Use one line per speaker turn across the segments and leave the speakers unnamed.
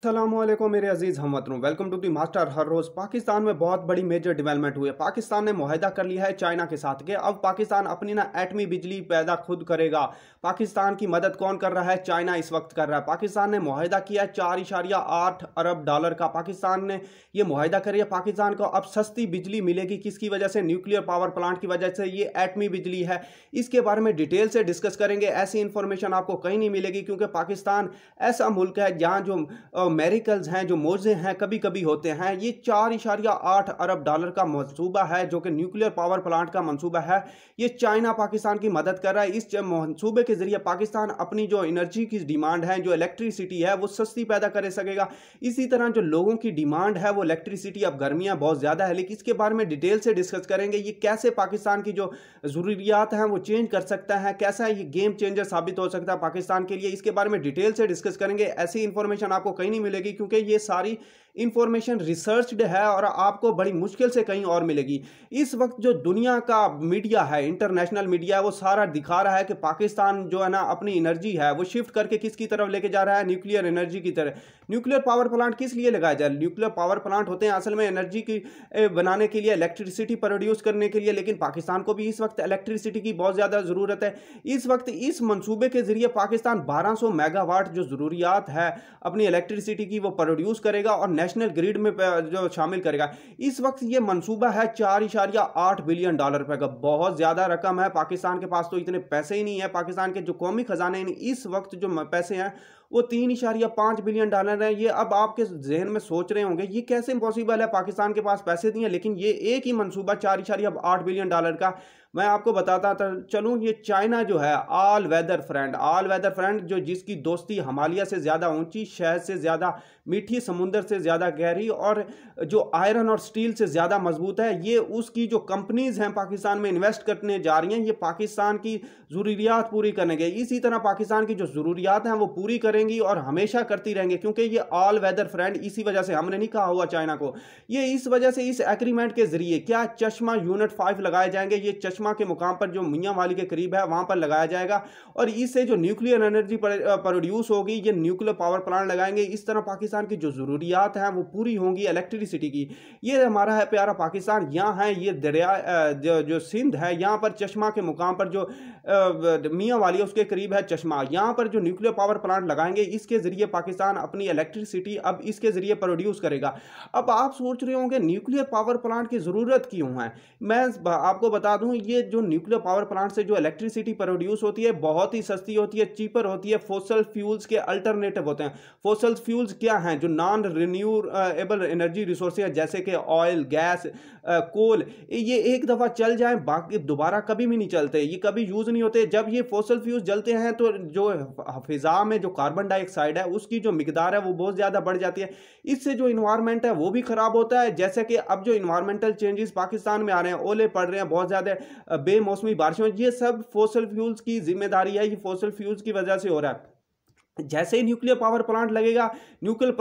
अस्सलामुअलैकुम मेरे अजीज हमवतनों, welcome to the master. हर रोज पाकिस्तान में बहुत बड़ी मेजर डेवलपमेंट हुई है। पाकिस्तान ने मुआहदा कर लिया है चाइना के साथ कि अब पाकिस्तान अपनी ना एटमी बिजली पैदा खुद करेगा। पाकिस्तान की मदद कौन कर रहा है? चाइना इस वक्त कर रहा है। पाकिस्तान ने मुआहदा किया है $4.8 अरब का। पाकिस्तान ने यह मुआहदा कर पाकिस्तान को अब सस्ती बिजली मिलेगी। किसकी वजह से? न्यूक्लियर पावर प्लांट की वजह से। ये एटमी बिजली है। इसके बारे में डिटेल से डिस्कस करेंगे। ऐसी इंफॉर्मेशन आपको कहीं नहीं मिलेगी क्योंकि पाकिस्तान ऐसा मुल्क है जहां जो मेरिकल्स हैं, जो मौजे हैं, कभी कभी होते हैं। ये $4.8 अरब का मंसूबा है जो कि न्यूक्लियर पावर प्लांट का मंसूबा है। ये चाइना पाकिस्तान की मदद कर रहा है। इस मंसूबे के जरिए पाकिस्तान अपनी जो एनर्जी की डिमांड है, जो इलेक्ट्रिसिटी है, वो सस्ती पैदा कर सकेगा। इसी तरह जो लोगों की डिमांड है वो इलेक्ट्रिसिटी, अब गर्मियां बहुत ज्यादा है, लेकिन इसके बारे में डिटेल से डिस्कस करेंगे। ये कैसे पाकिस्तान की जो जरूरियात हैं वो चेंज कर सकता है, कैसा ये गेम चेंजर साबित हो सकता है पाकिस्तान के लिए। इसके बारे में डिटेल से डिस्कस करेंगे। ऐसी इंफॉर्मेशन आपको कहीं नहीं मिलेगी क्योंकि ये सारी इंफॉर्मेशन रिसर्च्ड है और आपको बड़ी मुश्किल से कहीं और मिलेगी। इस वक्त जो दुनिया का मीडिया है, इंटरनेशनल मीडिया है, वो सारा दिखा रहा है कि पाकिस्तान जो है ना अपनी एनर्जी है वो शिफ्ट करके किसकी तरफ लेके जा रहा है? न्यूक्लियर एनर्जी की तरफ। न्यूक्लियर पावर प्लांट किस लिए लगाया जाए? न्यूक्लियर पावर प्लांट होते हैं असल में एनर्जी की बनाने के लिए, इलेक्ट्रिसिटी प्रोड्यूस करने के लिए, लेकिन पाकिस्तान को भी इस वक्त इलेक्ट्रिसिटी की बहुत ज्यादा जरूरत है। इस वक्त इस मंसूबे के जरिए पाकिस्तान 1200 मेगावाट जो जरूरियात है अपनी इलेक्ट्रिसिटी की वो प्रोड्यूस करेगा और नेशनल ग्रिड में जो शामिल करेगा। इस वक्त ये मंसूबा है $4.8 बिलियन का। बहुत ज्यादा रकम है। पाकिस्तान के पास तो इतने पैसे ही नहीं है। पाकिस्तान के जो कौमी खजाने इस वक्त जो पैसे हैं वो $3.5 बिलियन है। ये अब आपके जहन में सोच रहे होंगे ये कैसे पॉसिबल है, पाकिस्तान के पास पैसे नहीं है, लेकिन ये एक ही मंसूबा $4.8 बिलियन का। मैं आपको बताता चलूं, ये चाइना जो है ऑल वेदर फ्रेंड जो जिसकी दोस्ती हिमालय से ज्यादा ऊंची, शहद से ज्यादा मीठी, समुद्र से ज्यादा गहरी और जो आयरन और स्टील से ज्यादा मजबूत है, ये उसकी जो कंपनीज हैं पाकिस्तान में इन्वेस्ट करने जा रही हैं। ये पाकिस्तान की जरूरियात पूरी करने गए। इसी तरह पाकिस्तान की जो जरूरियात हैं वो पूरी करेंगी और हमेशा करती रहेंगी क्योंकि ये ऑल वेदर फ्रेंड। इसी वजह से हमने नहीं कहा हुआ चाइना को, ये इस वजह से इस एग्रीमेंट के जरिए क्या चश्मा यूनिट 5 लगाए जाएंगे। ये चश्मा के मुकाम पर जो मियां वाली के करीब है वहां पर लगाया जाएगा और इससे जो न्यूक्लियर एनर्जी प्रोड्यूस होगी, ये न्यूक्लियर पावर प्लांट लगाएंगे। इस तरह पाकिस्तान की जो जरूरियात हैं वो पूरी होंगी इलेक्ट्रिसिटी की। ये हमारा है प्यारा पाकिस्तान। यहाँ है ये दरिया जो सिंध है, यहाँ पर चश्मा के मुकाम पर जो मियां वाली है उसके करीब है चश्मा। यहाँ पर जो न्यूक्लियर पावर प्लांट लगाएंगे इसके जरिए पाकिस्तान अपनी इलेक्ट्रिसिटी अब इसके जरिए प्रोड्यूस करेगा। अब आप सोच रहे होंगे न्यूक्लियर पावर प्लांट की जरूरत क्यों है? मैं आपको बता दूं, ये जो न्यूक्लियर पावर प्लांट से जो इलेक्ट्रिसिटी प्रोड्यूस होती है बहुत ही सस्ती होती है, चीपर होती है। फोसल फ्यूल्स के अल्टरनेटिव होते हैं। फोसल फ्यूल्स क्या हैं? जो नॉन रिन्यूएबल एनर्जी रिसोर्सेज हैं जैसे कि ऑयल, गैस, कोल। ये एक दफा चल जाए बाकी दोबारा कभी भी नहीं चलते, ये कभी यूज नहीं होते। जब ये फोसल फ्यूल्स जलते हैं तो जो फिजा में जो कार्बन डाइऑक्साइड है उसकी जो मिकदार है वो बहुत ज्यादा बढ़ जाती है। इससे जो इन्वायरमेंट है वो भी खराब होता है। जैसे कि अब जो इन्वायरमेंटल चेंजेस पाकिस्तान में आ रहे हैं, ओले पड़ रहे हैं बहुत ज्यादा, बेमौसमी बारिशों, ये सब फोसल फ्यूल्स की जिम्मेदारी है। ये फोसल फ्यूल्स की वजह से हो रहा है। जैसे ही न्यूक्लियर पावर प्लांट लगेगा, न्यूक्लियर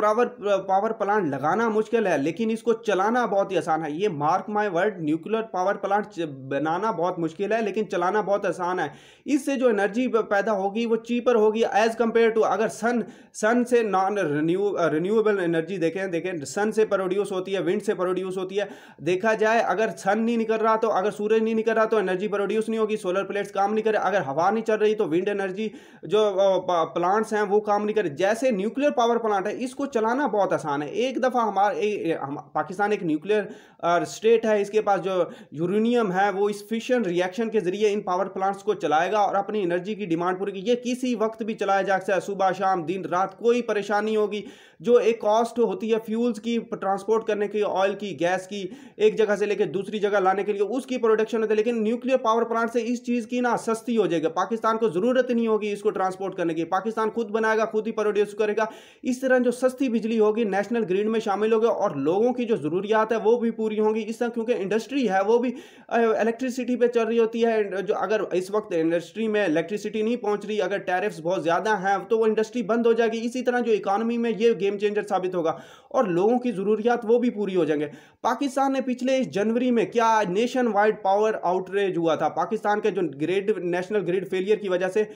पावर प्लांट लगाना मुश्किल है लेकिन इसको चलाना बहुत ही आसान है। ये mark my word, nuclear power plant बनाना बहुत मुश्किल है लेकिन चलाना बहुत आसान है। इससे जो एनर्जी पैदा होगी वो चीपर होगी एज कंपेयर टू अगर सन से नॉन रिन्यूएबल एनर्जी देखें सन से प्रोड्यूस होती है, विंड से प्रोड्यूस होती है। देखा जाए अगर सन नहीं निकल रहा तो, अगर सूरज नहीं निकल रहा तो एनर्जी प्रोड्यूस नहीं होगी, सोलर प्लेट्स काम नहीं करे। अगर हवा नहीं चल रही तो विंड एनर्जी जो प्लांट्स हैं वो काम नहीं करे। जैसे न्यूक्लियर पावर प्लांट है इसको चलाना बहुत आसान है। एक दफा पाकिस्तान एक न्यूक्लियर स्टेट है, इसके पास जो यूरेनियम है वो इस फिशन रिएक्शन के जरिए इन पावर प्लांट्स को चलाएगा और अपनी एनर्जी की डिमांड पूरी की। ये किसी वक्त भी चलाया जा सकता है, सुबह शाम दिन रात, कोई परेशानी होगी। जो एक कॉस्ट होती है फ्यूल्स की ट्रांसपोर्ट करने की, ऑयल की, गैस की, एक जगह से लेकर दूसरी जगह लाने के लिए उसकी प्रोडक्शन होती है, लेकिन न्यूक्लियर पावर प्लांट से इस चीज की ना सस्ती हो जाएगी। पाकिस्तान को जरूरत नहीं होगी इसको ट्रांसपोर्ट करने की, पाकिस्तान खुद बनाएगा, खुद ही प्रोड्यूस करेगा। इस तरह जो सस्ती बिजली होगी नेशनल ग्रिड में शामिल होगी और लोगों की जो जरूरियात है वो भी पूरी होंगी। इस तरह क्योंकि इंडस्ट्री है वो भी इलेक्ट्रिसिटी पे चल रही होती है। जो अगर इस वक्त इंडस्ट्री में इलेक्ट्रिसिटी नहीं पहुंच रही, अगर टैरिफ्स बहुत ज्यादा हैं तो वो इंडस्ट्री बंद हो जाएगी। इसी तरह जो इकोनॉमी में ये गेम चेंजर साबित होगा और लोगों की जरूरियात वो भी पूरी हो जाएंगे। पाकिस्तान ने पिछले जनवरी में क्या नेशन वाइड पावर आउटरेज हुआ था पाकिस्तान के जो ग्रिड, नेशनल ग्रिड फेलियर की वजह से।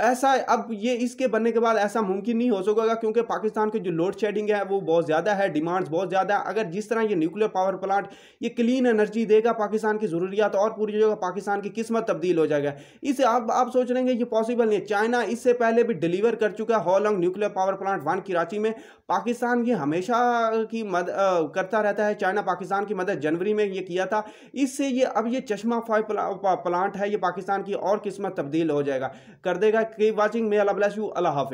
ऐसा अब ये इसके बनने के बाद ऐसा मुमकिन नहीं हो सकेगा, क्योंकि पाकिस्तान की जो लोड शेडिंग है वो बहुत ज़्यादा है, डिमांड्स बहुत ज़्यादा है। अगर जिस तरह ये न्यूक्लियर पावर प्लांट ये क्लीन एनर्जी देगा पाकिस्तान की ज़रूरियात और पूरी जगह पाकिस्तान की किस्मत तब्दील हो जाएगा। इसे आप सोच रहे हैं ये पॉसिबल नहीं है। चाइना इससे पहले भी डिलीवर कर चुका है Hollong nuclear power plant 1 Karachi में। पाकिस्तान ये हमेशा की मदद करता रहता है। चाइना पाकिस्तान की मदद जनवरी में ये किया था। इससे ये अब ये चश्मा 5 प्लांट है, ये पाकिस्तान की और किस्मत तब्दील हो जाएगा कर देगा। Keep watching, may Allah bless you, अल्लाह हाफ़िज़।